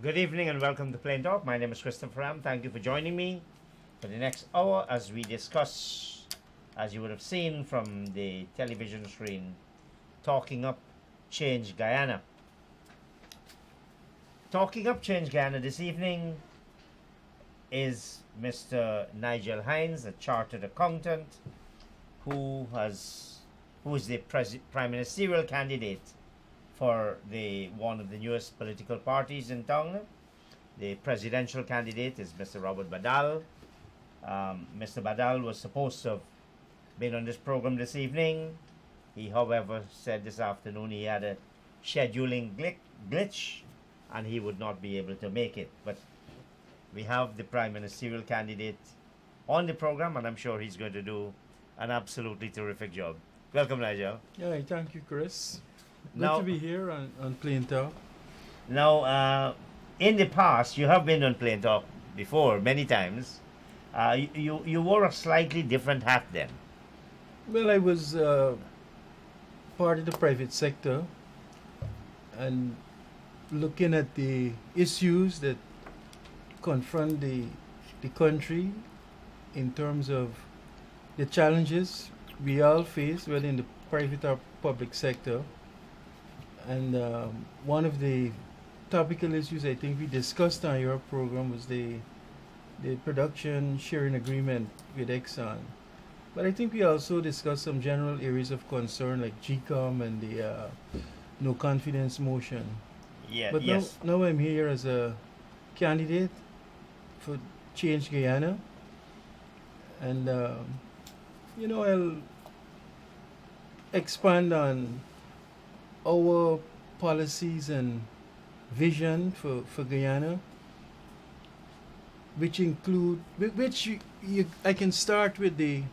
Good evening and welcome to Plain Talk. My name is Christopher Ram. Thank you for joining me for the next hour as we discuss, as you would have seen from the television screen, Talking Up Change Guyana. Talking Up Change Guyana this evening is Mr. Nigel Hinds, a chartered accountant who is the prime ministerial candidate for one of the newest political parties in town. The presidential candidate is Mr. Robert Badal. Mr. Badal was supposed to have been on this program this evening. He, however, said this afternoon he had a scheduling glitch and he would not be able to make it. But we have the prime ministerial candidate on the program, and I'm sure he's going to do an absolutely terrific job. Welcome, Nigel. Yeah, thank you, Chris. Good Now, to be here on Plain Talk. Now, in the past, you have been on Plain Talk before, many times. You wore a slightly different hat then. Well, I was part of the private sector and looking at the issues that confront the country in terms of the challenges we all face, whether in the private or public sector. And one of the topical issues I think we discussed on your program was the production sharing agreement with Exxon. But I think we also discussed some general areas of concern like GCOM and the no confidence motion. Yeah. But yes. now I'm here as a candidate for Change Guyana. And, I'll expand on our policies and vision for Guyana, which include, I can start with the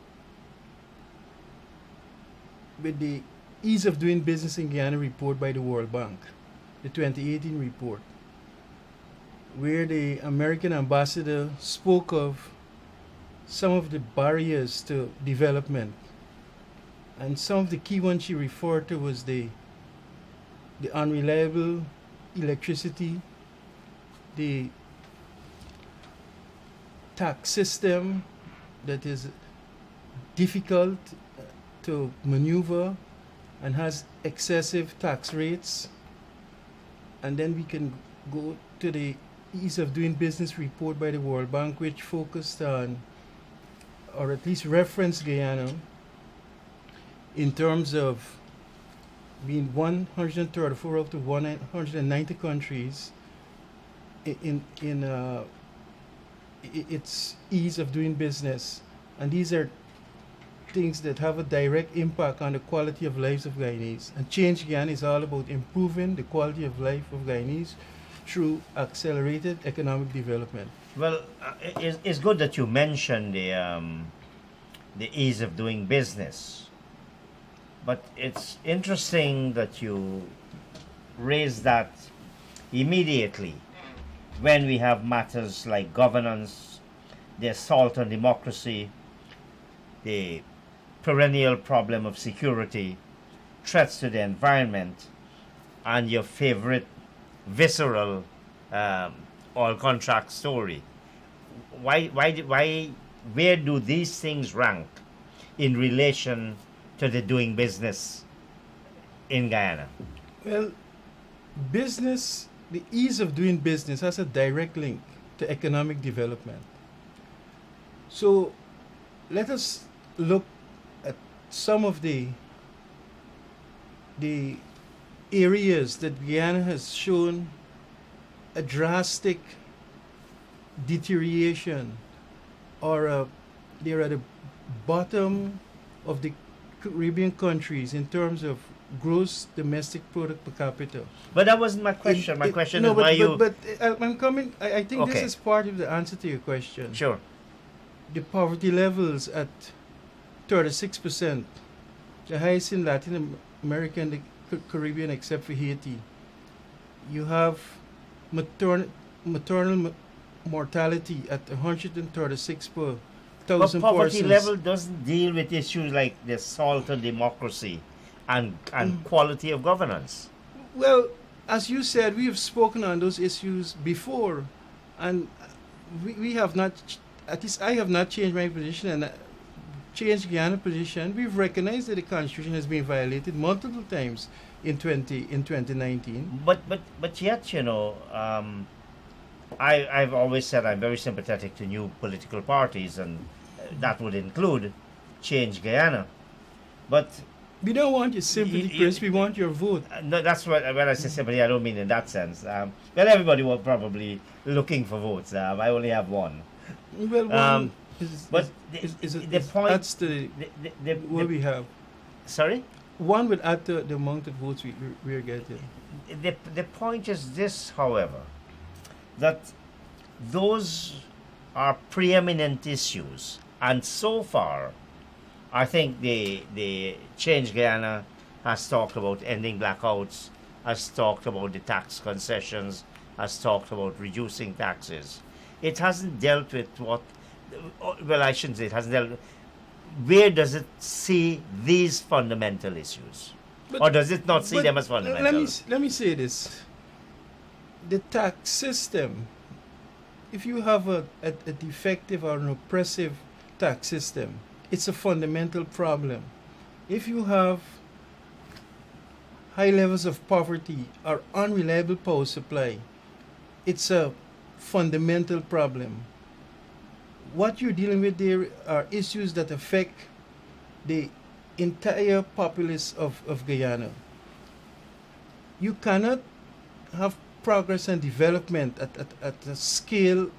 Ease of Doing Business in Guyana report by the World Bank, the 2018 report, where the American ambassador spoke of some of the barriers to development. And some of the key ones she referred to was the unreliable electricity, the tax system that is difficult to maneuver and has excessive tax rates. And then we can go to the Ease of Doing Business report by the World Bank, which focused on, or at least referenced Guyana in terms of being 134 out of 190 countries in its ease of doing business. And these are things that have a direct impact on the quality of lives of Guyanese. And Change Guyana is all about improving the quality of life of Guyanese through accelerated economic development. Well, it's good that you mentioned the ease of doing business. But it's interesting that you raise that immediately when we have matters like governance, the assault on democracy, the perennial problem of security, threats to the environment, and your favorite visceral oil contract story. Where do these things rank in relation to the doing business in Guyana? Well, business, the ease of doing business has a direct link to economic development. So let us look at some of the areas that Guyana has shown a drastic deterioration, or they're at the bottom of the Caribbean countries in terms of gross domestic product per capita. But that wasn't my question. My question is why you... I'm coming. I think Okay. this is part of the answer to your question. Sure. The poverty levels at 36%, the highest in Latin America and the Caribbean except for Haiti. You have maternal mortality at 136 per But thousand poverty persons. level doesn't deal with issues like the assault on democracy and quality of governance. Well, as you said, we have spoken on those issues before, and we have not, at least I have not changed my position and changed Guyana's position. We've recognized that the Constitution has been violated multiple times in 2019. But yet, I've always said I'm very sympathetic to new political parties, and that would include Change Guyana. But We don't want your sympathy, Chris. We want your vote. no, that's what when I say sympathy, I don't mean in that sense. Well, everybody was probably looking for votes. I only have one. Well, one Um, but the point, that's what we have. sorry, One would add to the amount of votes we're getting. the point is this, however, that those are preeminent issues, and so far, I think the Change Guyana has talked about ending blackouts, has talked about the tax concessions, has talked about reducing taxes. It hasn't dealt with what, well, I shouldn't say it hasn't dealt with, where does it see these fundamental issues? But- Or does it not see But them as fundamental? let me say this: the tax system. If you have a defective or an oppressive tax system, it's a fundamental problem. If you have high levels of poverty or unreliable power supply, it's a fundamental problem. What you're dealing with there are issues that affect the entire populace of Guyana. You cannot have progress and development at a scale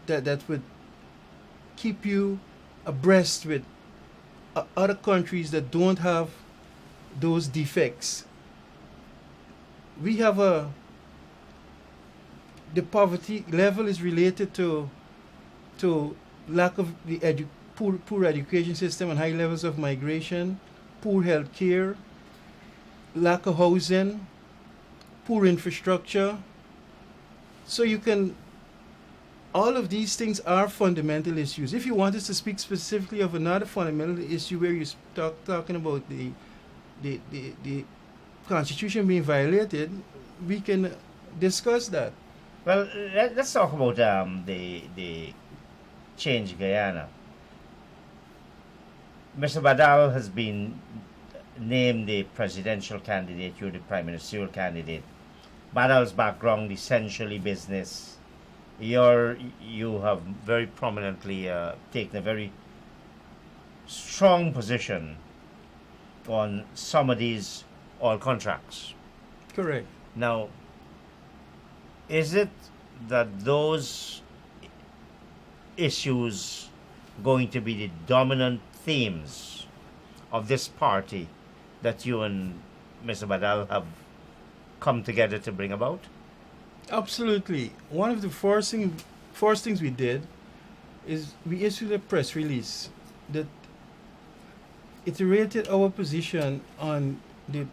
that would keep you abreast with other countries that don't have those defects. We have the poverty level is related to lack of the poor education system and high levels of migration, poor health care, lack of housing, poor infrastructure. So you can, all of these things are fundamental issues. If you want us to speak specifically of another fundamental issue where you're talking about the Constitution being violated, we can discuss that. Well, let's talk about the Change Guyana. Mr. Badal has been named the presidential candidate. You're the prime ministerial candidate. Badal's background essentially business. You have very prominently taken a very strong position on some of these oil contracts. Correct. Now, is it that those issues going to be the dominant themes of this party that you and Mr. Badal have come together to bring about? Absolutely. One of the first things we did is we issued a press release that iterated our position on the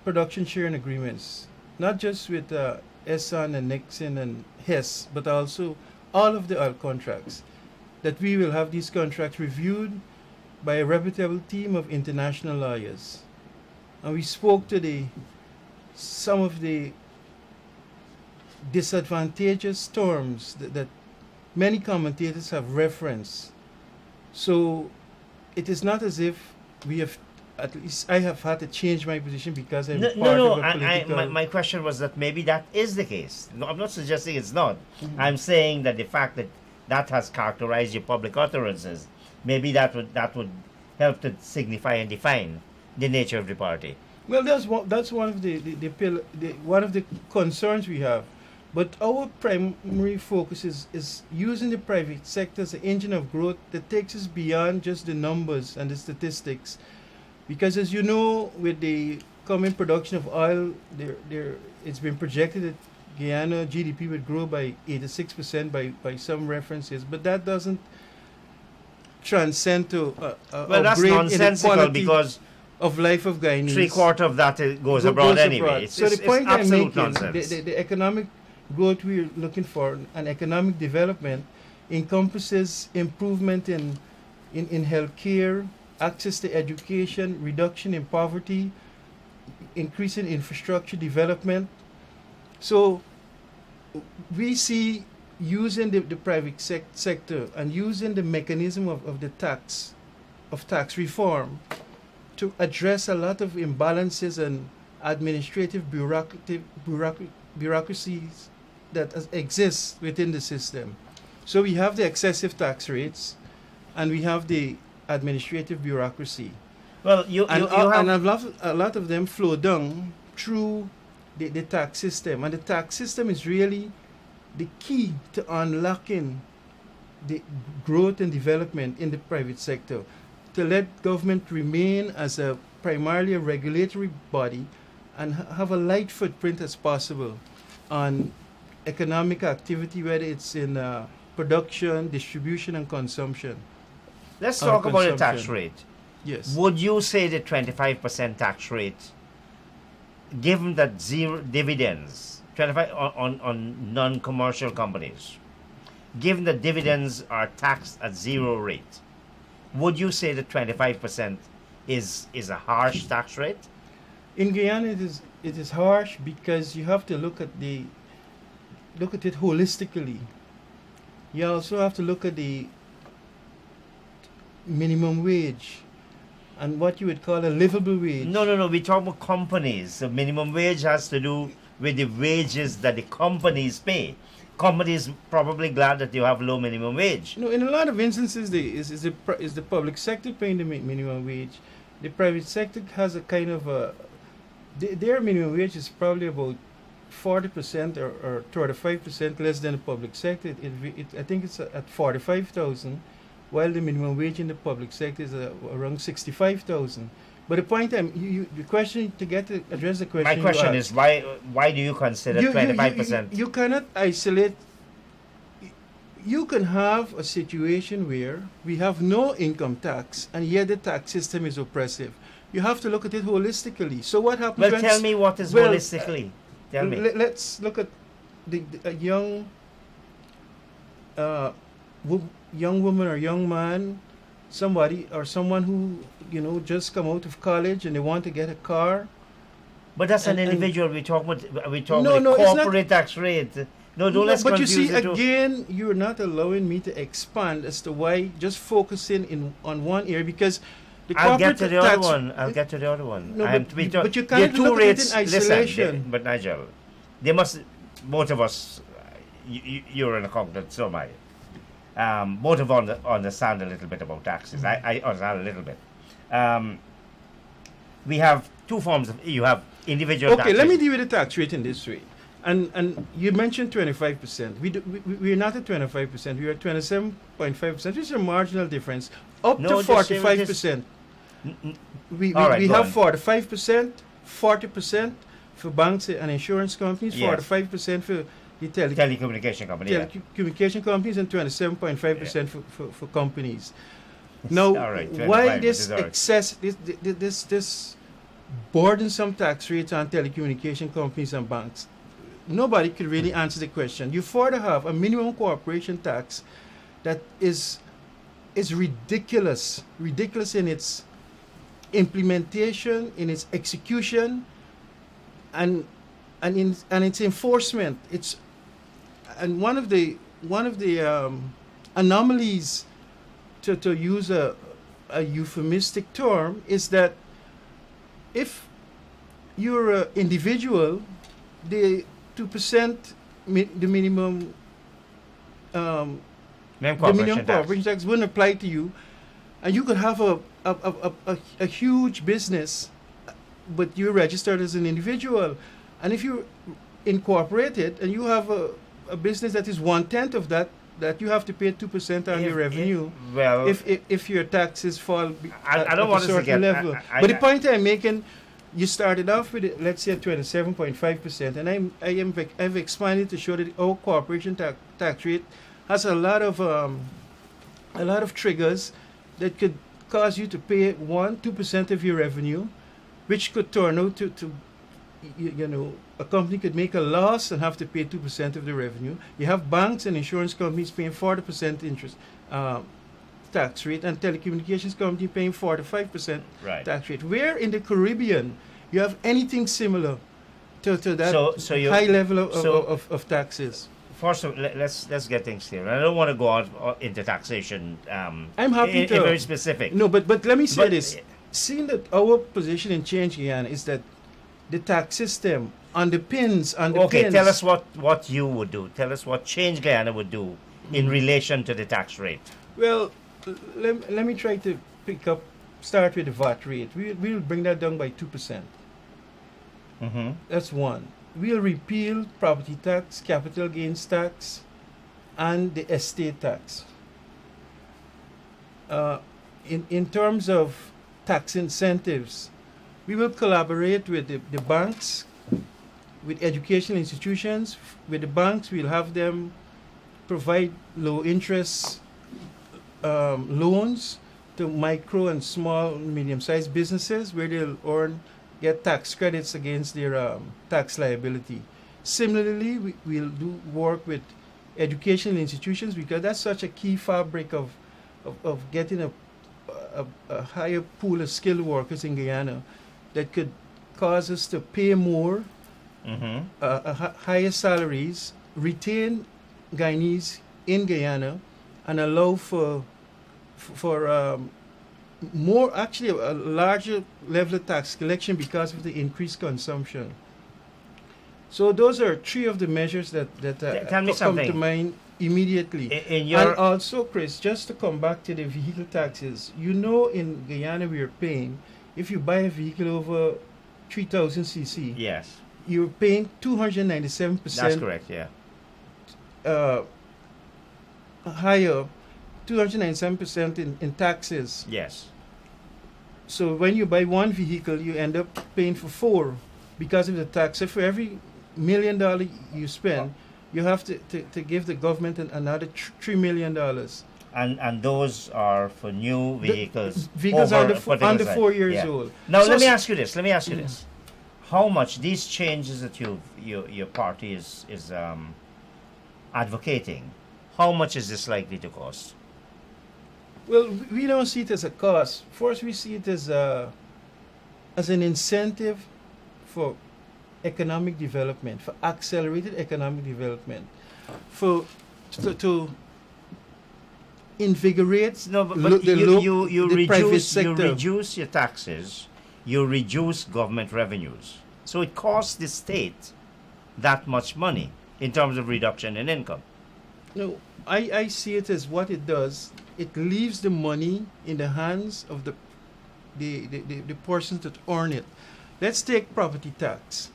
production sharing agreements, not just with Essan and Nixon and Hess, but also all of the oil contracts, that we will have these contracts reviewed by a reputable team of international lawyers. And we spoke to some of the disadvantageous terms that many commentators have referenced. So it is not as if we have, at least I have had to change my position because I'm part of a political... my question was that maybe that is the case. No, I'm not suggesting it's not. Mhm. I'm saying that the fact that that has characterized your public utterances, maybe that would help to signify and define the nature of the party. Well, that's one of the one of the concerns we have. But our primary focus is using the private sector as an engine of growth that takes us beyond just the numbers and the statistics. Because as you know, with the coming production of oil, it's been projected that Guyana GDP would grow by 86% by some references, but that doesn't transcend to Well, that's upgrade in the nonsensical quality because of life of Guyanese. 3/4 of that goes abroad anyway. abroad. So the point it's I'm absolute making, nonsense. the economic growth we're looking for and economic development encompasses improvement in health care, access to education, reduction in poverty, increasing infrastructure development. So we see using the private sector and using the mechanism of the tax reform to address a lot of imbalances and administrative bureaucracies that exist within the system. So we have the excessive tax rates and we have the administrative bureaucracy. Well, you have and a lot of them flow down through the tax system. And the tax system is really the key to unlocking the growth and development in the private sector, to let government remain as a primarily a regulatory body and have a light footprint as possible on economic activity, whether it's in production, distribution, and consumption. Let's talk about the tax rate. Yes. Would you say the 25% tax rate, given that zero dividends, 25 on non-commercial companies, given that dividends are taxed at zero rate, would you say that 25% is a harsh tax rate? In Guyana, it is harsh because you have to look at it holistically. You also have to look at the minimum wage and what you would call a livable wage. No. We talk about companies. The minimum wage has to do with the wages that the companies pay. Companies probably glad that you have low minimum wage. No, in a lot of instances, is the public sector paying the minimum wage. The private sector has a kind of their minimum wage is probably about 40% or 35% less than the public sector. I think it's at 45,000, while the minimum wage in the public sector is around 65,000. But the point the question to address the question. My question is why do you consider 25%? You cannot isolate. You can have a situation where we have no income tax and yet the tax system is oppressive. You have to look at it holistically. So what happens? Well, tell me what is holistically. Tell me. Let's look at a young woman or young man, someone who just come out of college and they want to get a car. But that's an individual. We talk about No, corporate tax rate. No, don't let's but you confuse see, the two. again, you're not allowing me to expand as to why just focusing on one area, because the I'll get corporate to the tax. I'll get to the other one. No, but you there can't are two look at it rates. in isolation. Listen, but Nigel, they must. Both of us, you're an accountant, so am I. Both of us understand a little bit about taxes. I understand a little bit. We have two forms of. You have individual. Okay, let me deal with the tax rate in this way. And you mentioned 25%. We're not at 25%. We're at 27.5%, which is a marginal difference. Up to 45%. We have 45%, 40% for banks and insurance companies, 45% for the telecommunication company, telecommunication companies, and 27.5% for companies. Now, why this excess, this burdensome tax rates on telecommunication companies and banks? Nobody could really answer the question. You further have a minimum corporation tax that is ridiculous in its implementation, in its execution, and in its enforcement. And one of the anomalies, to use a euphemistic term, is that if you're an individual, the 2% the minimum corporation tax wouldn't apply to you, and you could have a huge business, but you're registered as an individual, and if you're incorporated and you have a business that is 1/10 of that you have to pay 2% on your revenue. If your taxes fall at a certain level. But the point I'm making, you started off with it, let's say 27.5%, and I've expanded to show that our corporation tax rate has a lot of triggers that could cause you to pay 2% of your revenue, which could turn out to a company could make a loss and have to pay 2% of the revenue. You have banks and insurance companies paying 40% interest tax rate, and telecommunications company paying 45% tax rate. Where in the Caribbean, you have anything similar to that So you high level of taxes. first of, let's get things clear. I don't want to go out into taxation. I'm happy to very specific. No, but let me say But- this: seeing that our position in Change Guyana is that the tax system underpins. Okay, tell us what you would do. Tell us what Change Guyana would do in relation to the tax rate. Well, let me try to start with the VAT rate. We'll bring that down by 2%. Mm-hmm. That's one. We'll repeal property tax, capital gains tax, and the estate tax. In terms of tax incentives, we will collaborate with the banks, with educational institutions. With the banks, we'll have them provide low interest loans to micro and small, medium-sized businesses where they'll get tax credits against their tax liability. Similarly, we'll do work with educational institutions because that's such a key fabric of getting a higher pool of skilled workers in Guyana that could cause us to pay more, higher salaries, retain Guyanese in Guyana, and allow for more, actually a larger level of tax collection because of the increased consumption. So those are three of the measures that Tell me come something. to mind immediately. In your And also, Chris, just to come back to the vehicle taxes, in Guyana we are paying, if you buy a vehicle over 3,000 cc, yes, you're paying 297%. that's correct. Yeah. Higher, 297% in taxes. Yes. So when you buy one vehicle, you end up paying for four because of the tax. So for every $1 million you spend, you have to give the government another $3 million. And those are for new vehicles. Vehicles over under a 4 years yeah. old. Now So let me s- ask you this. How much these changes that your party is advocating? How much is this likely to cost? Well, we don't see it as a cost. First, we see it as an incentive for economic development, for accelerated economic development, to invigorate No, but the private sector. you reduce your taxes, you reduce government revenues. So it costs the state that much money in terms of reduction in income. No, I see it as what it does. It leaves the money in the hands of the persons that earn it. Let's take property tax.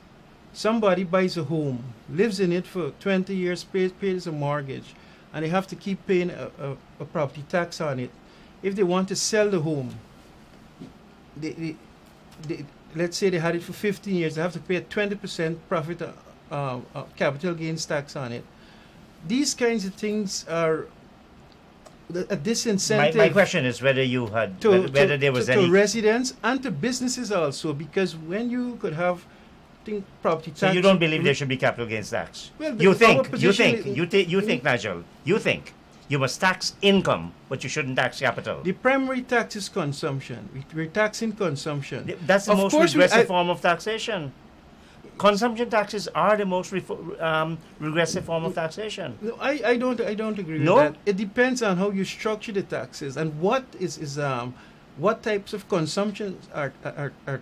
Somebody buys a home, lives in it for 20 years, pays a mortgage, and they have to keep paying a property tax on it. If they want to sell the home, let's say they had it for 15 years, they have to pay a 20% profit capital gains tax on it. These kinds of things are a disincentive. My question is whether you had whether there was to any. residents and to businesses also, because when you could have property tax. So you don't believe there should be capital gains tax? Well, You our think, position Nigel, you think you must tax income, but you shouldn't tax capital. the primary tax is consumption. We're taxing consumption. That's the Of most course regressive form of taxation. Consumption taxes are the most regressive form of taxation. No, I don't agree No? with that. It depends on how you structure the taxes and what what types of consumption are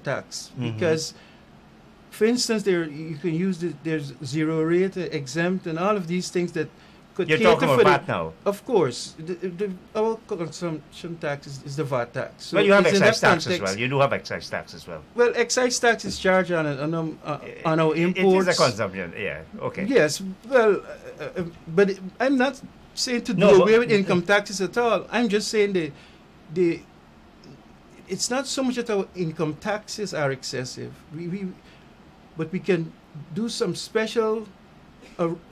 taxed. Mhm. Because, for instance, you can use there's zero rate, exempt, and all of these things that could You're cater talking for about VAT now. Of course, our consumption tax is the VAT tax. So Well, you have it's in excise that tax as context- well. You do have excise tax as well. Well, excise tax is charged on our imports. It is a consumption, yeah. Okay. Yes, well, but I'm not saying to No, do but- away with income taxes at all. I'm just saying it's not so much that our income taxes are excessive. But we can do some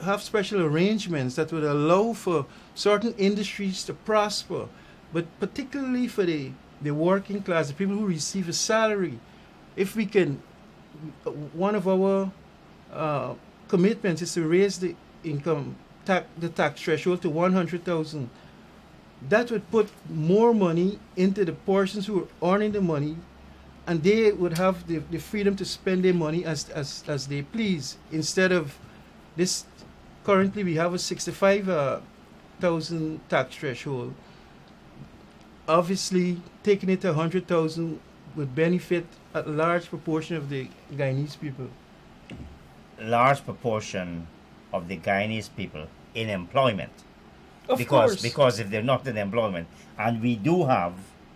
have special arrangements that would allow for certain industries to prosper, but particularly for the working class, the people who receive a salary. If we can, one of our commitments is to raise the tax threshold to 100,000. That would put more money into the persons who are earning the money and they would have the freedom to spend their money as they please, instead of this. Currently we have a 65,000 tax threshold. Obviously taking it to 100,000 would benefit a large proportion of the Guyanese people. Large proportion of the Guyanese people in employment. Of because course. because if they're not in employment, and we do have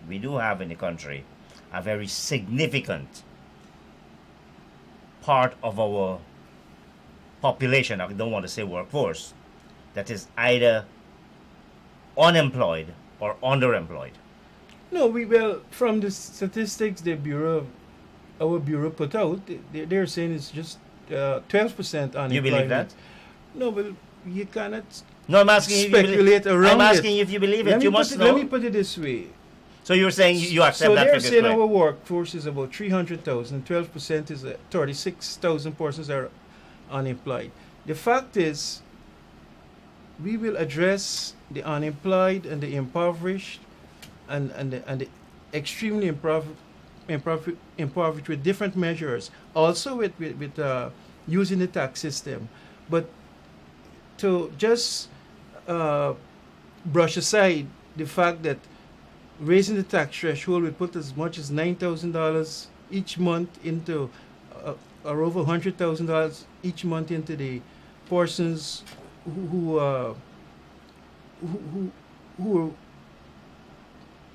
in the country a very significant part of our population, I don't want to say workforce, that is either unemployed or underemployed. No, from the statistics our bureau put out, they're saying it's just 12% unemployment. You believe that? No, but you cannot No, I'm asking you if you believe, speculate around I'm asking it. you if you believe Let it. me You put must it- know. Let me put it this way. So you're saying you accept So that they're figure? saying correct? our workforce is about 300,000. 12% is 36,000 persons are unemployed. The fact is, we will address the unemployed and the impoverished and the extremely impoverished with different measures, also with using the tax system. But to just brush aside the fact that raising the tax threshold will put as much as $9,000 each month into, or over $100,000 each month into the persons who are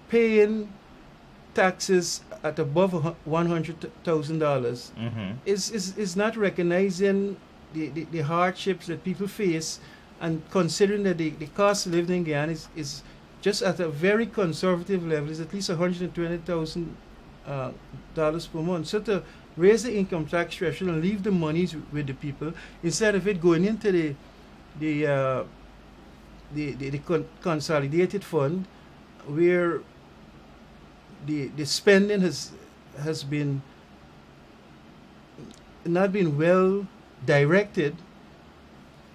paying taxes at above $100,000 Mm-hmm. is not recognizing the hardships that people face, and considering that the cost of living in Guyana is just at a very conservative level, is at least $120,000 per month. So to raise the income tax threshold and leave the monies with the people, instead of it going into the consolidated fund, where the spending has been not been well directed,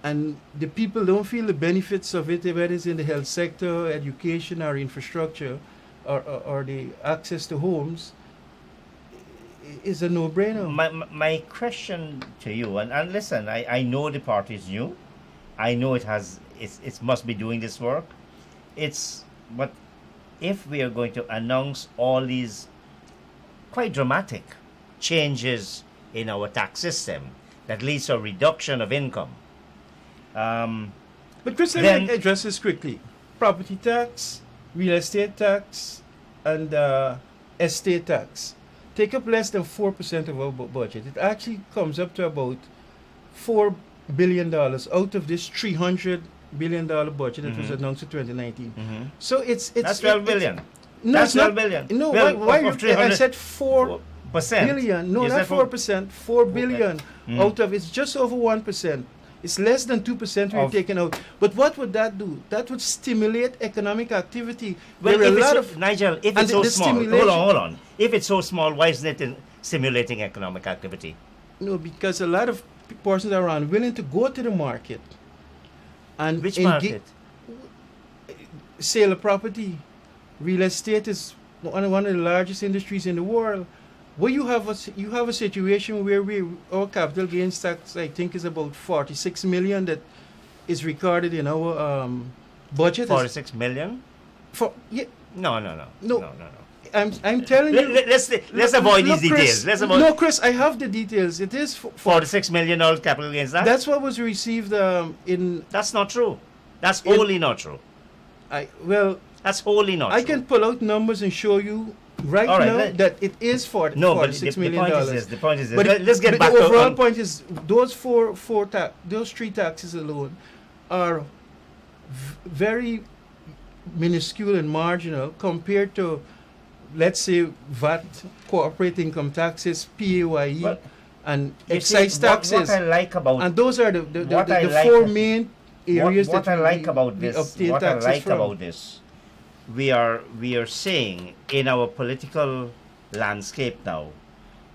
and the people don't feel the benefits of it, whether it's in the health sector, education, or infrastructure, or the access to homes, is a no-brainer. My question to you, and listen, I know the party is new. I know it must be doing this work. But if we are going to announce all these quite dramatic changes in our tax system that leads to a reduction of income, But Chris, let me address this quickly. Property tax, real estate tax, and estate tax take up less than 4% of our budget. It actually comes up to about $4 billion out of this $300 billion budget that was announced in 2019. Mm-hmm. So it's that's 12 billion. No, That's it's not 12 billion. No, Well, why of I 300 said 4 billion. No, You not said 4%. 4 billion Mm. out of it's just over 1%. It's less than 2% we're Of- taking out. But what would that do? That would stimulate economic activity. Well, There are if a lot it's, of Nigel, if and it's so the small, stimulation- hold on. If it's so small, why isn't it stimulating economic activity? no, because a lot of persons are unwilling to go to the market and Which market? sale of property. Real estate is one of the largest industries in the world. Where you have a situation where our capital gains tax, I think, is about 46 million that is recorded in our budget. 46 million? Yeah, No. No. I'm telling you. Let's avoid these Chris, details. Let's avoid no, Chris, I have the details. It is $46 million capital gains tax. That's what was received in. That's not true. That's In- wholly not true. That's wholly not I true. can pull out numbers and show you right All right, now that it is for No, but $46 the million. point is this. The point is this. But Let's get but back the to overall point is those those three taxes alone are very minuscule and marginal compared to, let's say, VAT, corporate income taxes, PAYE, Well, and You excise see, taxes. What I like about And those are the what I like four is- main areas what that I like we about this, obtain what I taxes like from. about this, we are saying in our political landscape now,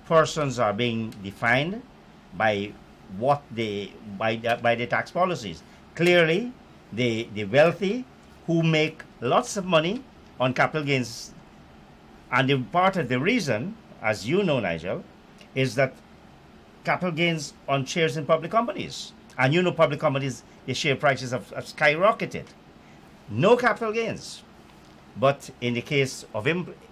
persons are being defined by by the tax policies. Clearly, the wealthy who make lots of money on capital gains, and part of the reason, as you know, Nigel, is that capital gains on shares in public companies. And you know public companies, the share prices have skyrocketed. No capital gains. But in the case of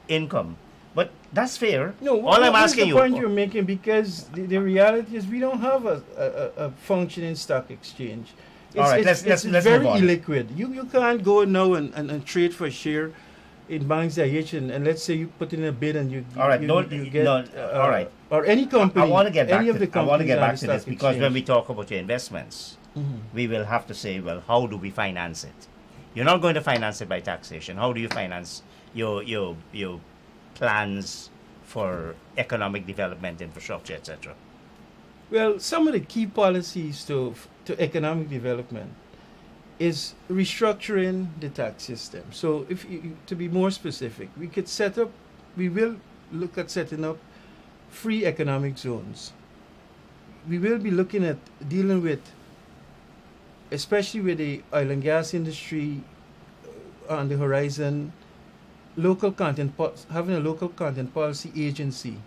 income, but that's fair. No, all I'm asking the point you're making, because the reality is we don't have a functioning stock exchange. All right, let's very move on. illiquid. You can't go now and trade for a share in banks IH, and let's say you put in a bid and you all right, you get all right, or any company. I want to get back any of the to, I want to get companies on back the to this stock because when exchange. we talk about your investments, we will have to say, well, how do we finance it? You're not going to finance it by taxation. How do you finance your plans for economic development, infrastructure, etc.? Well, some of the key policies to economic development is restructuring the tax system. So, if to be more specific, we will look at setting up free economic zones. We will be looking at dealing with, especially with the oil and gas industry on the horizon, having a local content policy agency.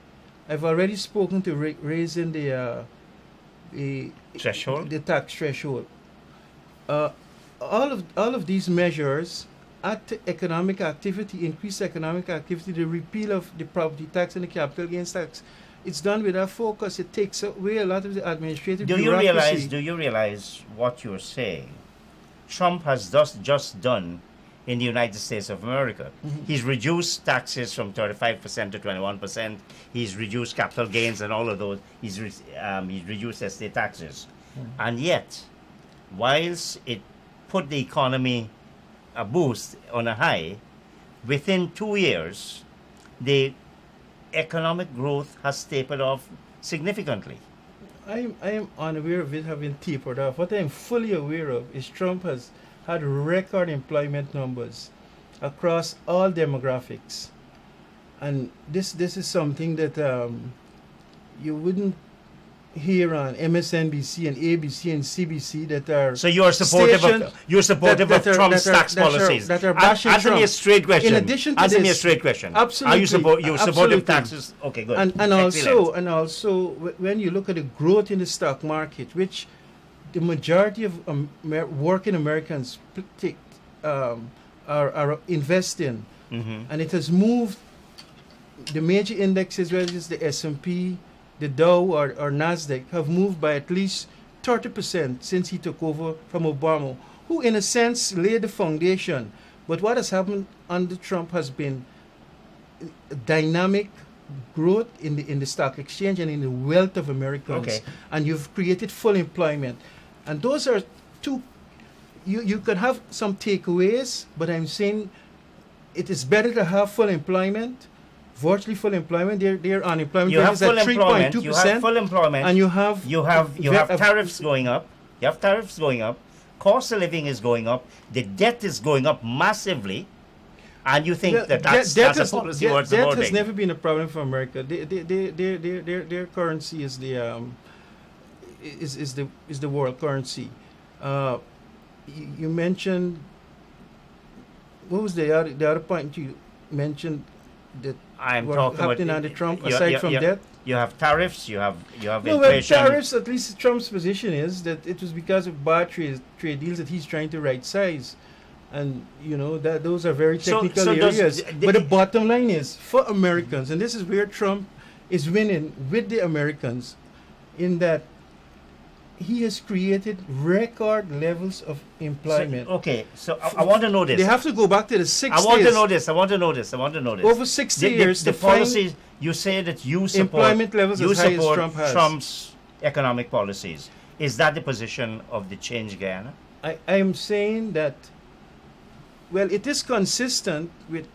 I've already spoken to raising the Threshold? the tax threshold. All of these measures economic activity, increase economic activity, the repeal of the property tax and the capital gains tax. It's done with a focus. It takes away a lot of the administrative bureaucracy. Do you realize what you're saying? Trump has just done in the United States of America. He's reduced taxes from 35% to 21%. He's reduced capital gains and all of those. He's reduced estate taxes. And yet, whilst it put the economy a boost on a high, within 2 years, the economic growth has tapered off significantly. I am unaware of it having tapered off. What I'm fully aware of is Trump has had record employment numbers across all demographics, and this is something that you wouldn't hear on MSNBC and ABC and CBC that are so you're supportive of Trump's tax policies. That are bashing Answer Trump. me a straight question. In addition to Answer me a this, straight question. absolutely, Are you supportive absolutely. taxes? Okay, good. And also when you look at the growth in the stock market, which the majority of working Americans are investing, and it has moved the major indexes, whether it's the S&P, the Dow or Nasdaq, have moved by at least 30% since he took over from Obama, who in a sense laid the foundation. But what has happened under Trump has been dynamic growth in the stock exchange and in the wealth of Americans. Okay. And you've created full employment. And those are two, you could have some takeaways, but I'm saying it is better to have full employment, virtually full employment. Their unemployment You rate have is full at employment. 3.2%. You have full employment. And you have tariffs going up. You have tariffs going up. Cost of living is going up. The debt is going up massively. And you think that's a policy worth Debt supporting? has never been a problem for America. Their currency is the world currency. You mentioned, what was the other point you mentioned that I'm were talking happening about under Trump aside from debt? You have tariffs. You have No, well, inflation. tariffs. At least Trump's position is that it was because of bad trade deals that he's trying to right size, and that those are very technical areas. But the bottom line is for Americans, and this is where Trump is winning with the Americans, in that he has created record levels of employment. So I want to know this. They have to go back to the 60s. I want to know this. I want to know this. Over 60 years, the to find policies, you say that you support employment levels as high as Trump has. Trump's economic policies. Is that the position of the Change Guyana? I am saying that, well, it is consistent with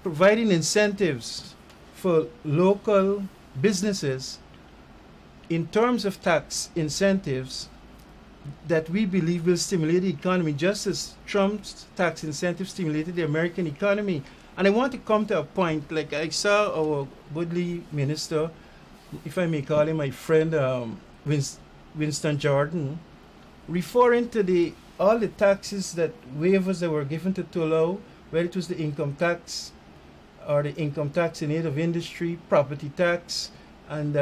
providing incentives for local businesses in terms of tax incentives that we believe will stimulate the economy, just as Trump's tax incentives stimulated the American economy. And I want to come to a point, like I saw our goodly minister, if I may call him my friend, Winston Jordan, referring to all the taxes waivers that were given to Tullow, whether it was the income tax, are the income tax in aid of industry, property tax, and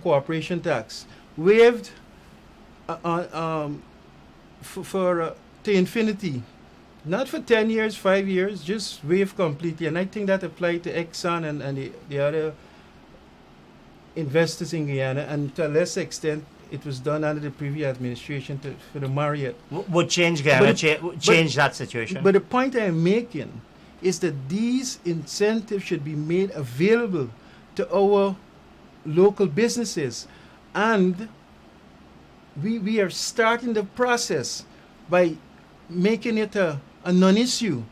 corporation tax, waived for to infinity, not for 10 years, 5 years, just waived completely. And I think that applied to Exxon and the other investors in Guyana, and to a lesser extent, it was done under the previous administration for the Marriott. Would change Guyana change that situation? But the point I'm making is that these incentives should be made available to our local businesses, and we are starting the process by making it a non-issue,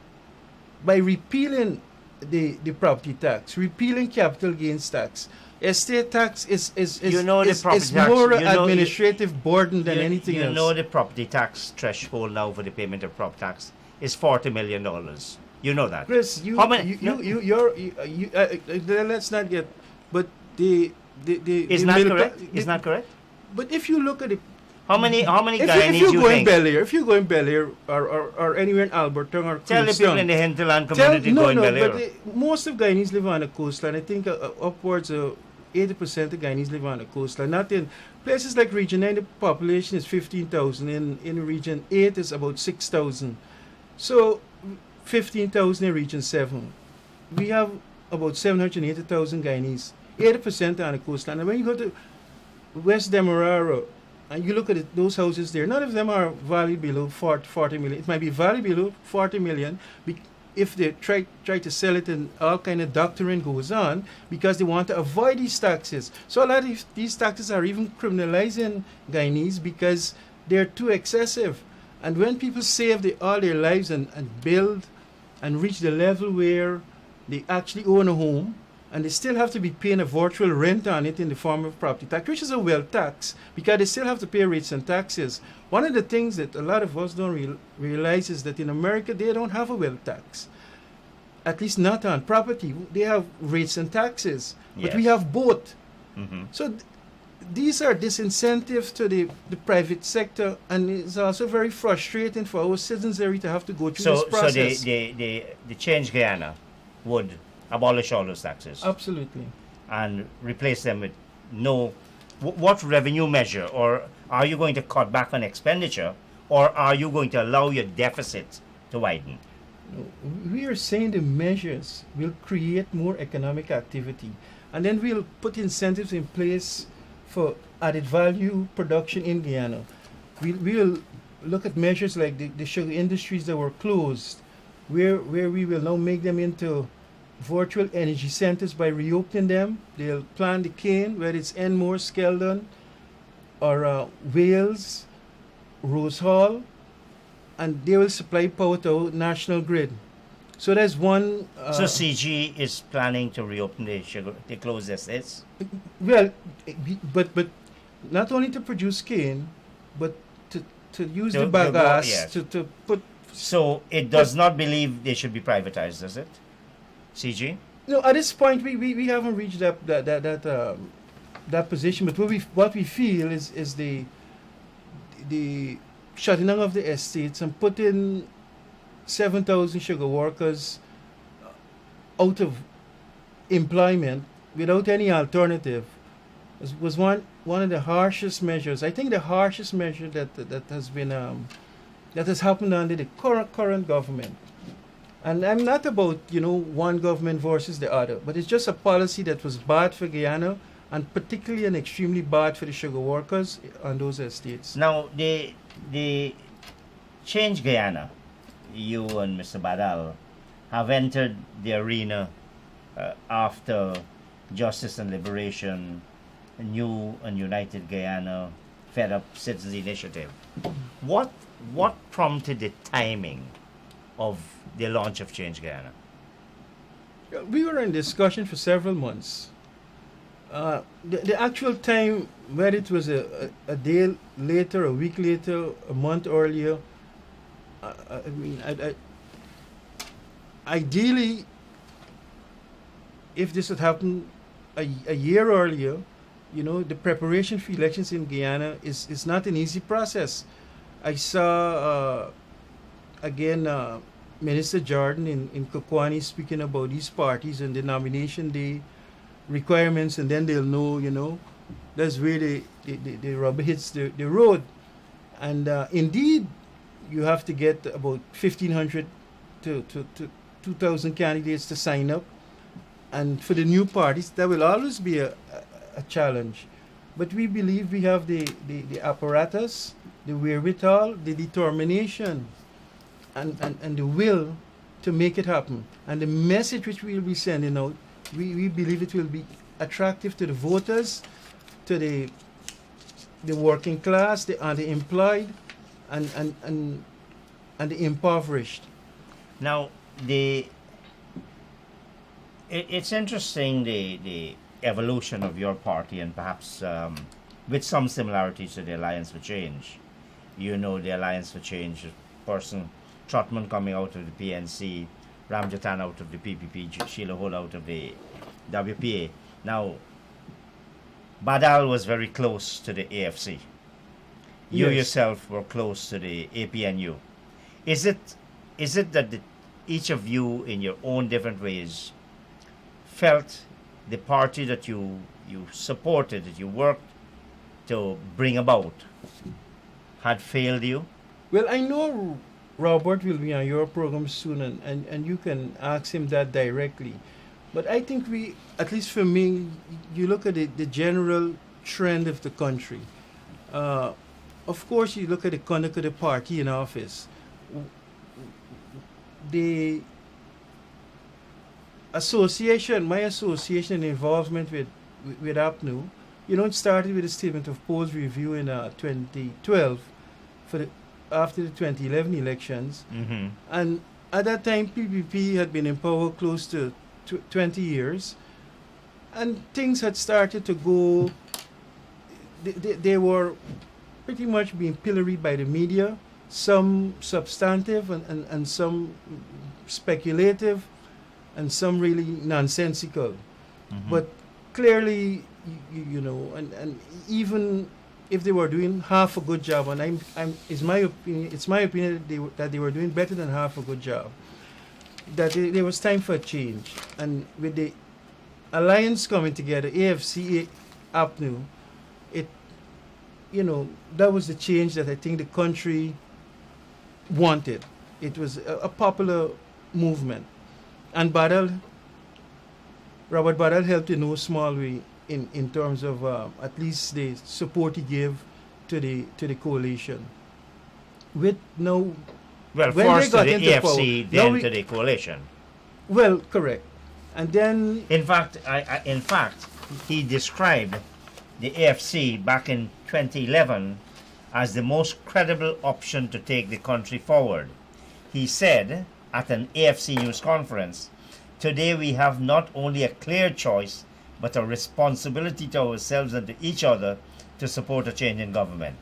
by repealing the property tax, repealing capital gains tax. Estate tax is more administrative burden than anything else. You know the property tax threshold now for the payment of property tax is $40 million. You know that. Chris, let's not get, but Isn't that correct? Isn't that correct? But if you look at it, how many Guyanese if you go in think? If you go in Bel Air or anywhere in Alberton or Tell the people in the hinterland community go in Bel Air. But most of Guyanese live on the coastline. I think upwards of 80% of Guyanese live on the coastline. Not in places like Region 9, the population is 15,000. In Region 8, it's about 6,000. So 15,000 in Region 7. We have about 780,000 Guyanese. 80% on the coastline. And when you go to West Demerara and you look at those houses there, none of them are valued below 40 million. It might be valued below 40 million if they try to sell it, and all kind of doctrine goes on because they want to avoid these taxes. So a lot of these taxes are even criminalizing Guyanese because they're too excessive. And when people save all their lives and build and reach the level where they actually own a home, and they still have to be paying a virtual rent on it in the form of property tax, which is a wealth tax, because they still have to pay rates and taxes. One of the things that a lot of us don't realize is that in America, they don't have a wealth tax, at least not on property. They have rates and taxes, but we have both. Mm-hmm. So these are disincentives to the private sector, and it's also very frustrating for our citizenry to have to go through this process. So the change Guyana would abolish all those taxes. Absolutely. And replace them with what revenue measure, or are you going to cut back on expenditure, or are you going to allow your deficit to widen? We are saying the measures will create more economic activity, and then we'll put incentives in place for added value production in Guyana. We'll look at measures like the sugar industries that were closed, where we will now make them into virtual energy centers by reopening them. They'll plant the cane, whether it's Enmore, Skeldon, or Wales, Rose Hall, and they will supply power to our national grid. So there's one. So CG is planning to reopen the closed estates? Well, but not only to produce cane, but to use the bagasse to put. So it does not believe they should be privatized, does it? CG? No, at this point we haven't reached that position. But what we feel is the shutting down of the estates and putting 7,000 sugar workers out of employment without any alternative was one of the harshest measures. I think the harshest measure that has happened under the current government. And I'm not about, one government versus the other, but it's just a policy that was bad for Guyana, and particularly and extremely bad for the sugar workers on those estates. Now, the Change Guyana, you and Mr. Badal, have entered the arena after Justice and Liberation, New and United Guyana, Fed Up Citizens Initiative. What prompted the timing of the launch of Change Guyana? We were in discussion for several months. The actual time, whether it was a day later, a week later, a month earlier, ideally, if this had happened a year earlier, the preparation for elections in Guyana is not an easy process. I saw, again, Minister Jordan in Kokwani speaking about these parties and the nomination day requirements, and then they'll know, that's where the rubber hits the road. And indeed, you have to get about 1,500 to 2,000 candidates to sign up. And for the new parties, that will always be a challenge. But we believe we have the apparatus, the wherewithal, the determination, and the will to make it happen. And the message which we will be sending out, we believe it will be attractive to the voters, to the working class, the underemployed, and the impoverished. Now, it's interesting the evolution of your party, and perhaps with some similarities to the Alliance for Change. The Alliance for Change person, Trotman coming out of the PNC, Ramjatan out of the PPP, Sheila Hull out of the WPA. Now, Badal was very close to the AFC. You Yes. yourself were close to the APNU. Is it that each of you, in your own different ways, felt the party that you supported, that you worked to bring about, had failed you? Well, I know Robert will be on your program soon, and you can ask him that directly. But I think at least for me, you look at the general trend of the country. Of course, you look at the conduct of the party in office. The my association and involvement with APNU, it started with a statement of polls review in 2012 after the 2011 elections. Mm-hmm. And at that time, PPP had been in power close to 20 years, and things had started to go. They were pretty much being pilloried by the media, some substantive and some speculative, and some really nonsensical. Mm-hmm. But clearly, and even if they were doing half a good job, and it's my opinion that they were doing better than half a good job, that there was time for a change. And with the alliance coming together, AFC, APNU, that was the change that I think the country wanted. It was a popular movement. And Robert Badal helped in no small way in terms of at least the support he gave to the coalition. With no, Well, when first they to got the into AFC, power, now then we- to the coalition. well, correct. And then In fact, in fact, he described the AFC back in 2011 as the most credible option to take the country forward. He said at an AFC news conference, "Today we have not only a clear choice, but a responsibility to ourselves and to each other to support a change in government.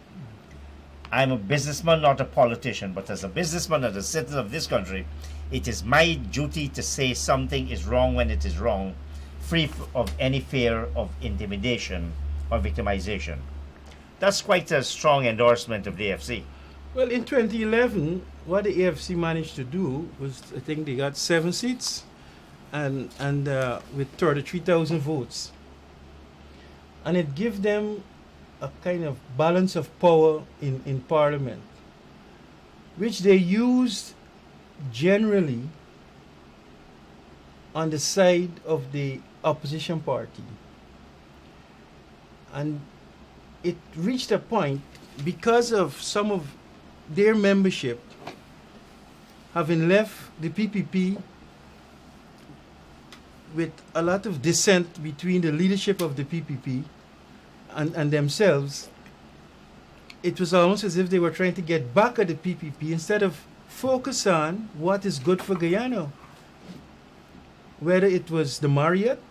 I'm a businessman, not a politician, but as a businessman and a citizen of this country, it is my duty to say something is wrong when it is wrong, free of any fear of intimidation or victimization." That's quite a strong endorsement of the AFC. well, in 2011, what the AFC managed to do was, I think they got 7 seats, and with 33,000 votes, and it gave them a kind of balance of power in Parliament, which they used generally on the side of the opposition party. And it reached a point, because of some of their membership having left the PPP with a lot of dissent between the leadership of the PPP and themselves. It was almost as if they were trying to get back at the PPP instead of focus on what is good for Guyana. Whether it was the Marriott,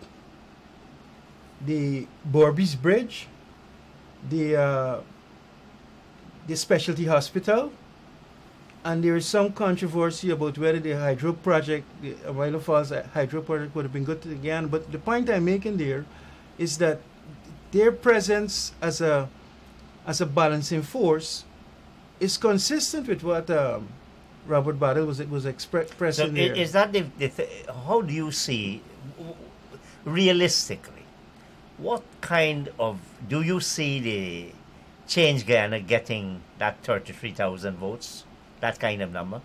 the Borby's Bridge, the specialty hospital, and there is some controversy about whether the hydro project, the Amilo Falls hydro project, would have been good to Guyana. But the point I'm making there is that their presence as a balancing force is consistent with what Robert Battle was So expressing there. is that how do you see, realistically, what kind of, do you see the Change Guyana getting that 33,000 votes, that kind of number?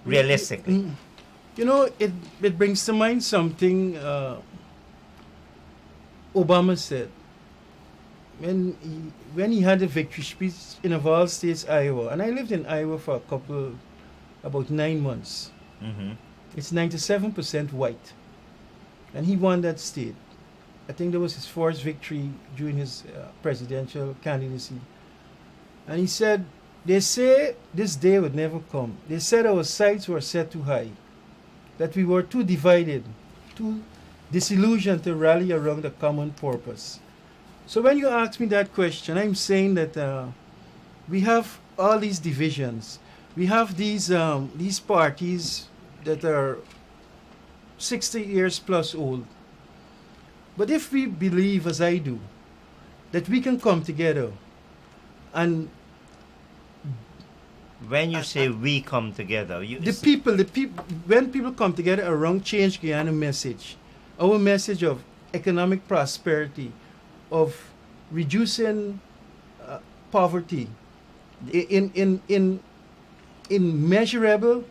Realistically. You know, it brings to mind something Obama said when he had a victory speech in of all states, Iowa, and I lived in Iowa for about 9 months. Mm-hmm. It's 97% white, and he won that state. I think that was his first victory during his presidential candidacy. And he said, "They say this day would never come. They said our sights were set too high, that we were too divided, too disillusioned to rally around a common purpose." So when you ask me that question, I'm saying that we have all these divisions. We have these parties that are 60 years plus old. But if we believe, as I do, that we can come together and When you say we come together, the people, when people come together around Change Guyana message, our message of economic prosperity, of reducing poverty in measurable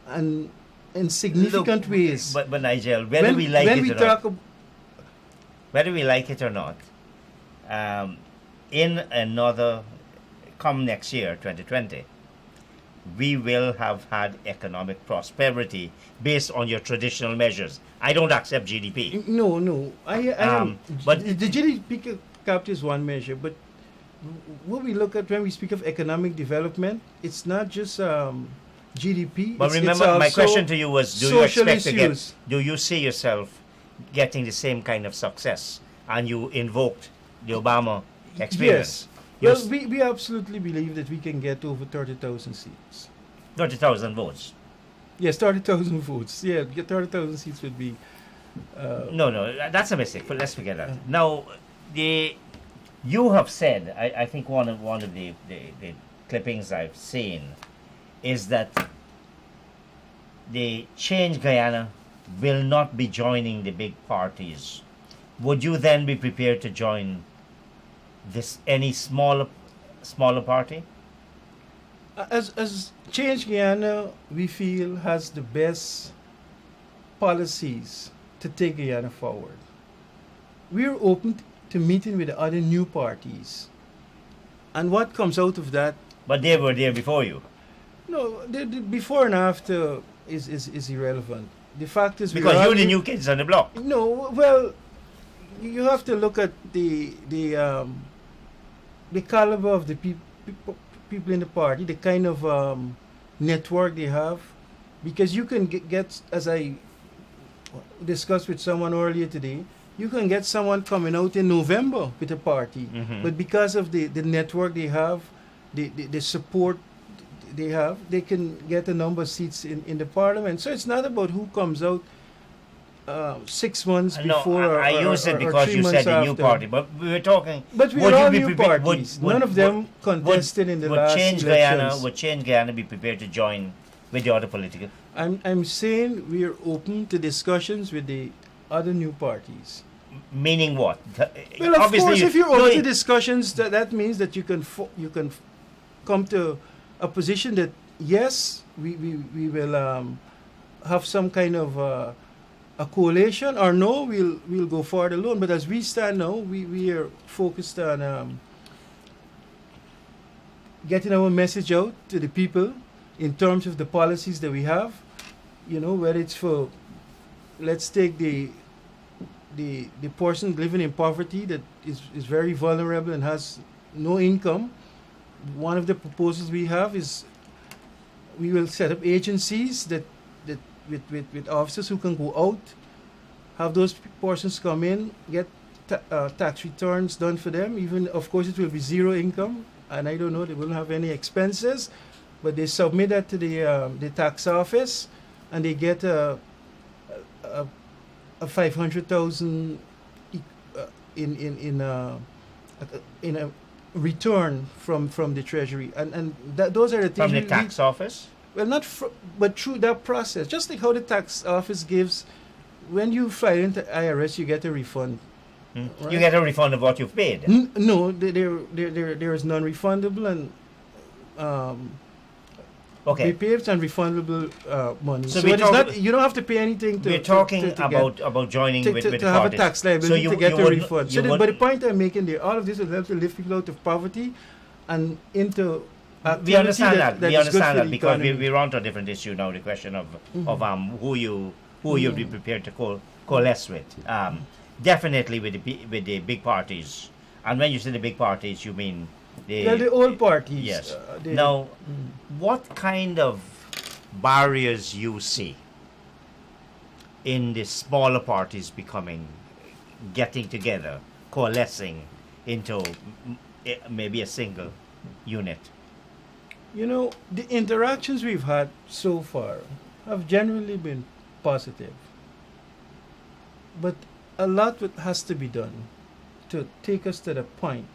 and in significant ways. But Nigel, whether we like it or not, whether we like it or not, in another, come next year, 2020, we will have had economic prosperity based on your traditional measures. I don't accept GDP. No, but the GDP cap is one measure, but what we look at when we speak of economic development, it's not just GDP. But remember, my question to you was: do you expect to get? Do you see yourself getting the same kind of success? And you invoked the Obama experience. Yes. Well, we absolutely believe that we can get over 30,000 seats. 30,000 votes. Yes, 30,000 votes. Yeah, get 30,000 seats would be. No, that's a mistake. But let's forget that. Now, you have said, I think one of the clippings I've seen is that the Change Guyana will not be joining the big parties. Would you then be prepared to join any smaller party? As Change Guyana, we feel has the best policies to take Guyana forward. We're open to meeting with the other new parties, and what comes out of that. But they were there before you. No, the before and after is irrelevant. The fact is because you're the new kids on the block. No, well, you have to look at the caliber of the people in the party, the kind of network they have, because you can get, as I discussed with someone earlier today, you can get someone coming out in November with a party, but because of the network they have, the support they have, they can get a number of seats in the parliament. So it's not about who comes out 6 months before. No, I use it because you said the new party, but we were talking. But we're all new parties. None of them contested in the last elections. Would Change Guyana be prepared to join with the other political? I'm saying we're open to discussions with the other new parties. Meaning what? Well, of course, if you're open to discussions, that means that you can come to a position that yes, we will have some kind of a coalition, or no, we'll go forward alone. But as we stand now, we are focused on getting our message out to the people in terms of the policies that we have. You know, whether it's for, let's take the person living in poverty that is very vulnerable and has no income. One of the proposals we have is we will set up agencies that with officers who can go out, have those persons come in, get tax returns done for them. Even, of course, it will be zero income, and I don't know, they won't have any expenses, but they submit that to the tax office, and they get a 500,000 in return from the treasury, and those are the things From the tax office? well, not but through that process, just like how the tax office gives, when you file into IRS, you get a refund. Hmm. Right? You get a refund of what you've paid. No, there is non-refundable and Okay. prepaid and refundable money. So So we it is talk- not, you don't have to pay anything to We're talking to about joining get, with to the have a parties. tax liability So you, to get you a would, refund. you So would, but the point I'm making there, all of this will help to lift people out of poverty and into we understand that. We is good understand for that the because economy. we're on to a different issue now. The question of who you'd be Mhm. prepared to coalesce with. Definitely with the big parties. And when you say the big parties, you mean the old parties. Yes. They- Now, Mm. what kind of barriers you see in the smaller parties getting together, coalescing into maybe a single unit? You know, the interactions we've had so far have generally been positive. But a lot has to be done to take us to the point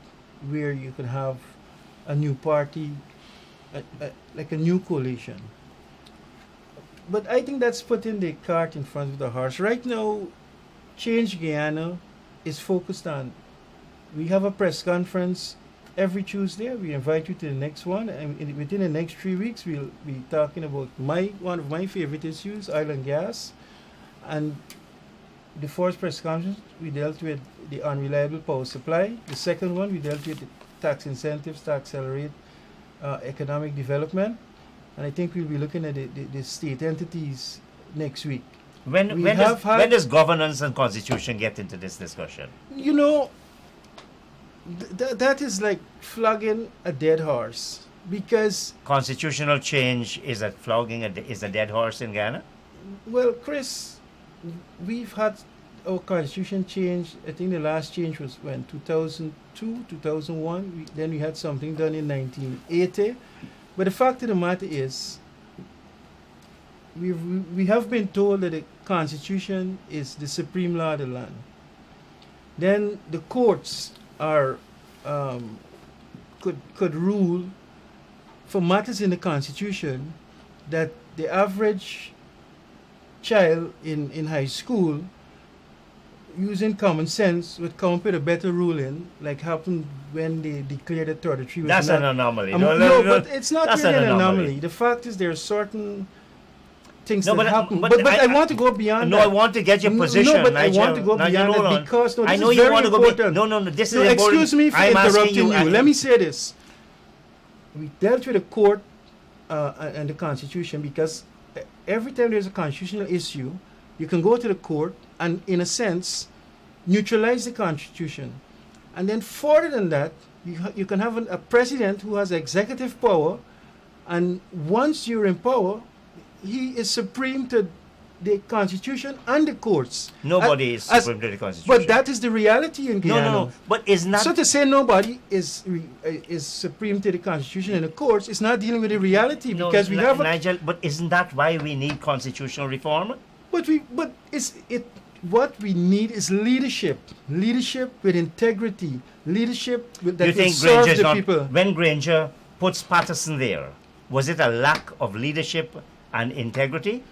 where you can have a new party, like a new coalition. But I think that's putting the cart in front of the horse. Right now, Change Guyana is focused on, we have a press conference every Tuesday. We invite you to the next one, and within the next 3 weeks, we'll be talking about one of my favorite issues, oil and gas. And the first press conference, we dealt with the unreliable power supply. The second one, we dealt with the tax incentives to accelerate economic development. And I think we'll be looking at the state entities next week. When does governance and constitution get into this discussion? You know, that is like flogging a dead horse, because Constitutional change is a dead horse in Ghana? well, Chris, we've had our constitution change. I think the last change was when 2002, 2001. Then we had something done in 1980. But the fact of the matter is, we have been told that the constitution is the supreme law of the land. Then the courts are could rule for matters in the constitution that the average child in high school, using common sense, would come up with a better ruling, like happened when they declared that 33 was That's not. an anomaly. No, but it's not That's really an an anomaly. anomaly. The fact is there are certain things No, that but- happen. but But I- I want to go beyond No, that. I want to get your position. No, but Nigel. I want to go Nigel, beyond hold that on. because I this know is you very want to go important. No, this No, is important. excuse me for I'm asking interrupting you. I- Let me say this. We dealt with the court and the constitution because every time there's a constitutional issue, you can go to the court and, in a sense, neutralize the constitution. And then further than that, you can have a president who has executive power, and once you're in power, he is supreme to the constitution and the courts. Nobody is supreme to the constitution. But that is the reality in Guyana. no. But isn't that So to say nobody is supreme to the constitution and the courts is not dealing with the reality, because we have. Nigel? But isn't that why we need constitutional reform? But what we need is leadership with integrity, leadership that you will think serve Granger's the not? people. When Granger puts Patterson there, was it a lack of leadership and integrity?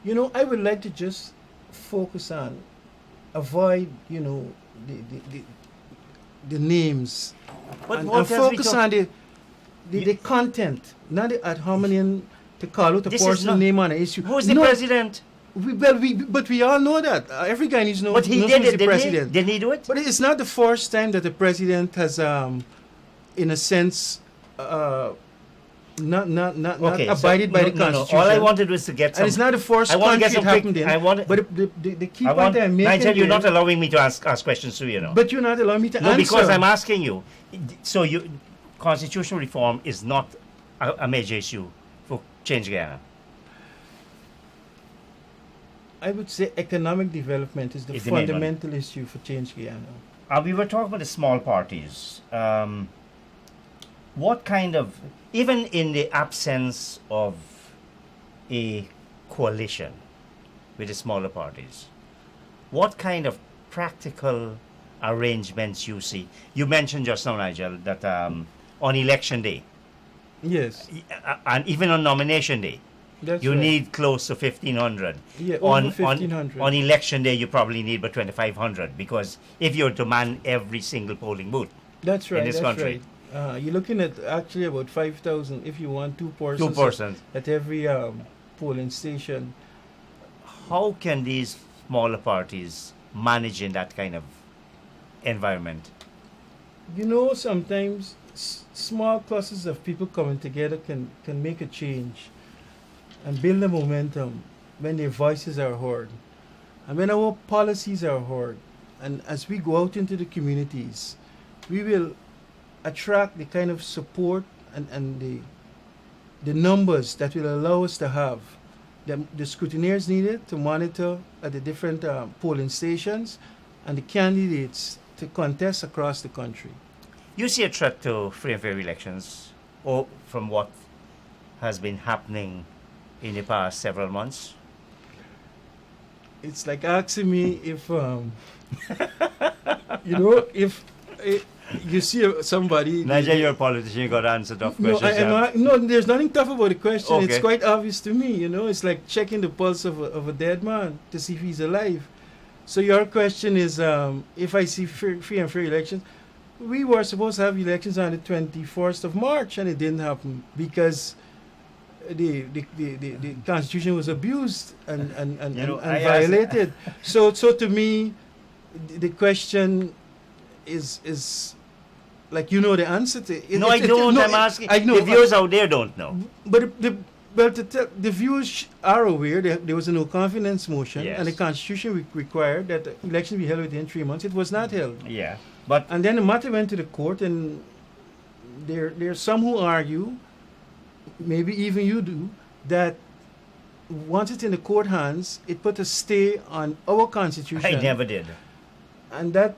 You know, I would like to just focus on avoid, the names, But and what else we focus talk- on the content, not the ad hominem to call out a This is person's not- name on an issue. Who is the No, president? but we all know that. Every guy needs to know But he knows did who's it. the Didn't he? president. Didn't he do it? But it's not the first time that the president has, in a sense, not Okay, so abided by the no. constitution. All I wanted was to get some. and it's not the first I want to country get some it happened quick. in. I want. But the key I point want. I'm making Nigel, you're not there- allowing me to ask questions to you know. But you're not allowing me to No, answer. because I'm asking you. So constitutional reform is not a major issue for Change Guyana. I would say economic development is the Is the main one. fundamental issue for Change Guyana. We were talking about the small parties. What kind of, even in the absence of a coalition with the smaller parties, what kind of practical arrangements you see? You mentioned just now, Nigel, that on election day, Yes, and even on nomination day, that's you right. need close to 1,500. Yeah, On over 1,500. on election day, you probably need about 2,500, because if you're to man every single polling booth That's in right. this That's country, right. You're looking at actually about 5,000 if you want two persons, 2%. at every polling station. How can these smaller parties manage in that kind of environment? You know, sometimes small clusters of people coming together can make a change and build a momentum when their voices are heard and when our policies are heard. And as we go out into the communities, we will attract the kind of support and the numbers that will allow us to have the scrutineers needed to monitor at the different polling stations and the candidates to contest across the country. You see a threat to free and fair elections, or from what has been happening in the past several months? It's like asking me if, you know, if you see somebody. Nigel, you're a politician, you got to answer tough No, questions. no, there's nothing tough about the question. It's Okay. quite obvious to me. You know, it's like checking the pulse of a dead man to see if he's alive. So your question is, if I see free and fair elections, we were supposed to have elections on the 21st of March, and it didn't happen because the Constitution was abused and You know, and I asked- violated. So to me, the question is like, you know the answer to it. No, I don't. I'm asking. I know. The viewers out there don't know. But the viewers are aware that there was a no confidence motion, Yes. and the Constitution required that the election be held within 3 months. It was not held, Yeah. But and then the matter went to the court, and there are some who argue, maybe even you do, that once it's in the court hands, it put a stay on our Constitution. I never did. And that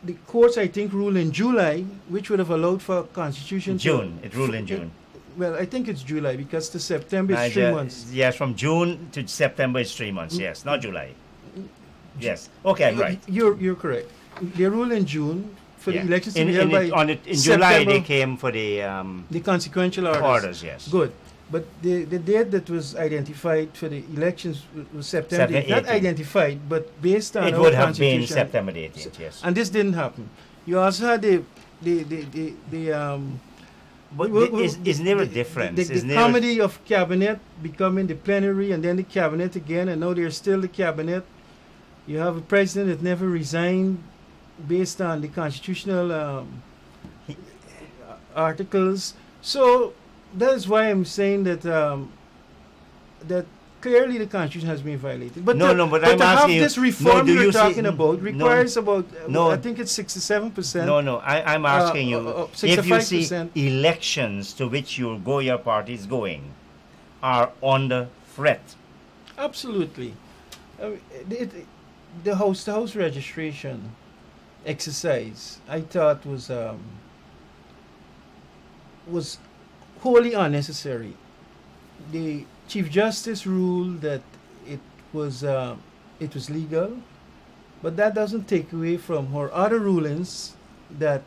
the courts, I think, ruled in July, which would have allowed for Constitution. June. It ruled in June. Well, I think it's July because to September is 3 Nigel, months. yes, from June to September is 3 months. Yes, not July. Yes. Okay, I'm right. You're correct. They ruled in June for Yeah. the elections to In, be held in, by it, on it, in July, September. they came for the The consequential orders. orders. Yes. Good. But the date that was identified for the elections was September. September 8th. Not 18th. identified, but based on It our would have been Constitution. September the 18th. Yes. And this didn't happen. You also had the But isn't there a difference? The Isn't there a- comedy of cabinet becoming the plenary and then the cabinet again, and now there's still the cabinet. You have a president that never resigned based on the constitutional articles. So that is why I'm saying that that clearly the constitution has been violated. But No, to, no, but but I'm to have asking you, this reform do you're you see- talking about no, requires about no. I think it's 67%. No, I'm asking you, if you see 65%. elections to which your party is going are under threat. Absolutely. The house registration exercise, I thought was wholly unnecessary. The Chief Justice ruled that it was legal, but that doesn't take away from her other rulings that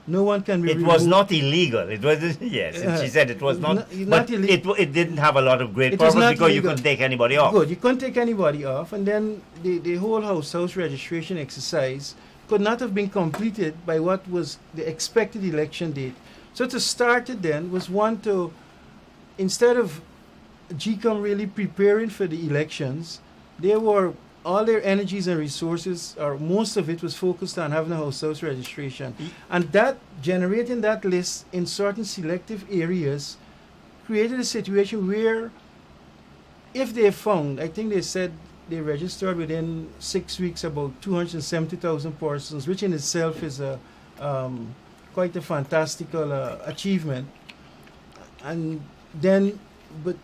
no one can be It removed. was not illegal. It was yes. She said it was not. Not But illegal. it didn't have a lot of great It was purpose not because you illegal. couldn't take anybody off. Good. You couldn't take anybody off, and then the whole house registration exercise could not have been completed by what was the expected election date. So to start it then was one to, instead of GCOM really preparing for the elections, they were all their energies and resources, or most of it, was focused on having a house registration, and that generating that list in certain selective areas created a situation where, if they found, I think they said they registered within 6 weeks about 270,000 persons, which in itself is a quite a fantastical achievement. And then, but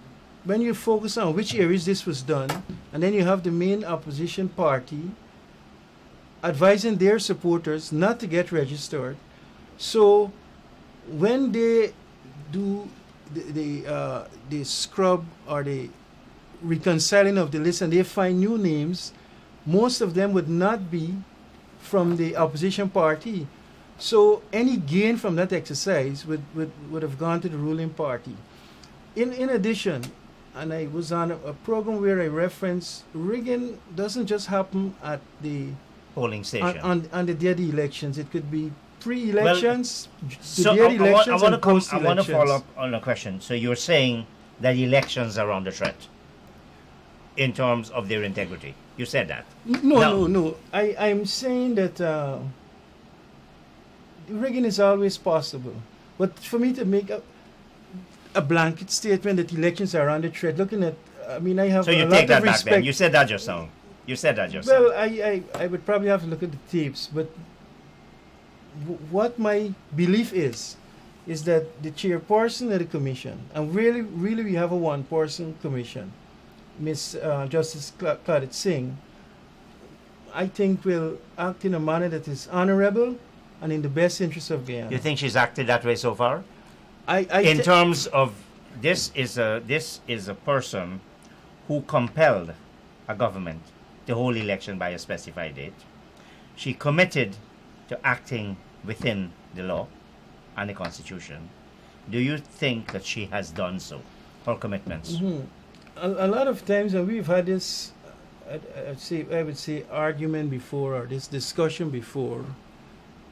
when you focus on which areas this was done, and then you have the main opposition party advising their supporters not to get registered, so when they do the scrub or the reconciling of the list and they find new names, most of them would not be from the opposition party. So any gain from that exercise would have gone to the ruling party. In addition, and I was on a program where I referenced rigging doesn't just happen at the polling station. On the day of the elections. It could be pre-elections, So the day of the elections, and I post-elections. want to follow up on a question. So you're saying that elections are under threat in terms of their integrity. You said that. No. I'm saying that rigging is always possible. But for me to make a blanket statement that elections are under threat, looking at, I mean, I have So you a take lot that of back respect. then. You said that just now. You said that just Well, now. I would probably have to look at the tapes, but what my belief is that the chairperson of the commission, and really we have a one-person commission, Miss Justice Claudette Singh, I think will act in a manner that is honorable and in the best interest of Guyana. You think she's acted that way so far? In terms of this is a person who compelled a government to hold election by a specified date. She committed to acting within the law and the constitution. Do you think that she has done so? Her commitments. Mm-hmm. A lot of times, and we've had this, I would say, argument before, or this discussion before,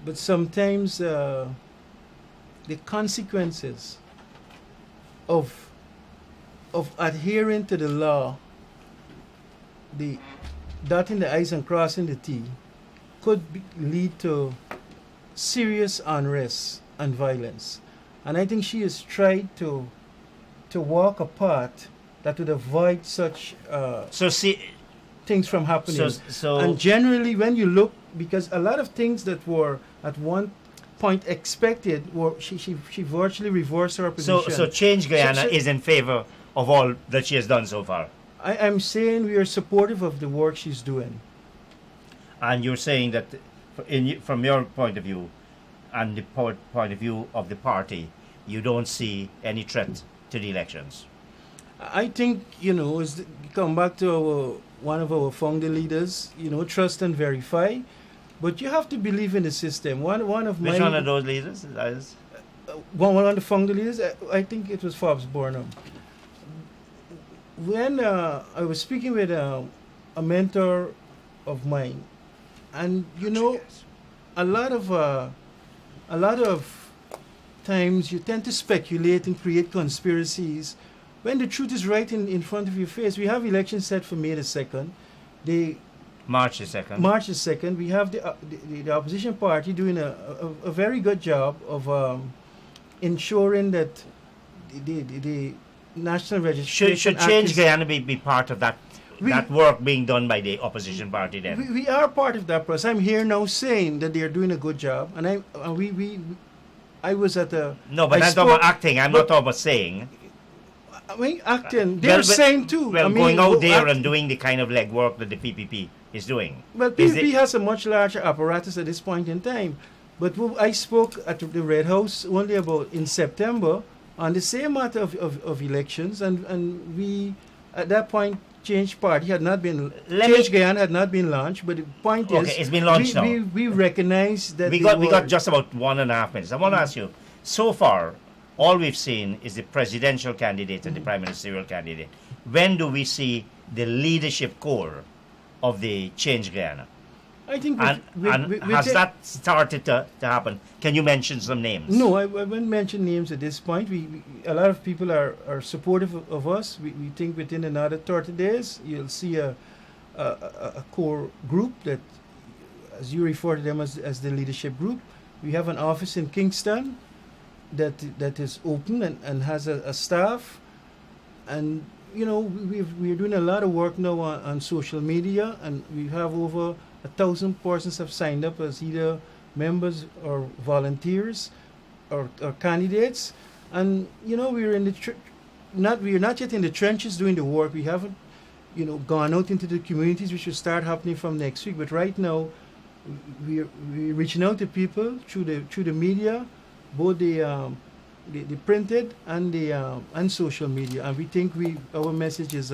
but sometimes the consequences of adhering to the law, the dotting the I's and crossing the T, could lead to serious unrest and violence. And I think she has tried to walk a path that would avoid such things from happening. And generally, when you look, because a lot of things that were at one point expected, she virtually reversed her position. So Change Guyana is in favor of all that she has done so far. I'm saying we are supportive of the work she's doing. And you're saying that, from your point of view, and the point of view of the party, you don't see any threat to the elections. I think, come back to one of our founder leaders, trust and verify. But you have to believe in the system. Which one of those leaders? One of the founder leaders, I think it was Forbes Burnham. When I was speaking with a mentor of mine, and a lot of times you tend to speculate and create conspiracies when the truth is right in front of your face. We have elections set for May the 2nd. March the 2nd. March the 2nd. We have the opposition party doing a very good job of ensuring that the national registration. Should Change Guyana be part of that work being done by the opposition party then? We are part of that process. I'm here now saying that they are doing a good job, and I was at a. No, but I'm talking about acting. I'm not talking about saying. I mean, acting. They're saying too. Well, going out there and doing the kind of legwork that the PPP is doing. Well, PPP has a much larger apparatus at this point in time. But I spoke at the Red House only about in September on the same matter of elections, and we at that point Change Party had not been Change Guyana had not been launched. But the point is, it's been launched now. We recognize that we got just about 1.5 minutes. I want to ask you, so far, all we've seen is the presidential candidate and the prime ministerial candidate. When do we see the leadership core of the Change Guyana? I think has that started to happen? Can you mention some names? No, I won't mention names at this point. A lot of people are supportive of us. We think within another 30 days you'll see a core group that, as you refer to them as the leadership group. We have an office in Kingston that is open and has a staff, and we're doing a lot of work now on social media, and we have over 1,000 persons have signed up as either members or volunteers or candidates, and we're in we're not yet in the trenches doing the work. We haven't gone out into the communities, which will start happening from next week. But right now we're reaching out to people through the media, both the printed and and social media, and we think our message is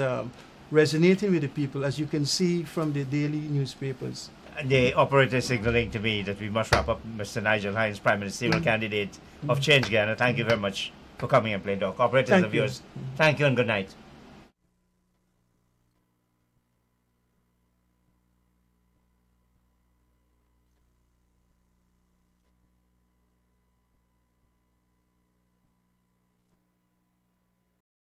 resonating with the people, as you can see from the daily newspapers. The operator is signaling to me that we must wrap up. Mr. Nigel Hinds, Prime Ministerial candidate of Change Guyana. Thank you very much for coming and playing talk. Operators Thank and you. viewers, thank you and good night.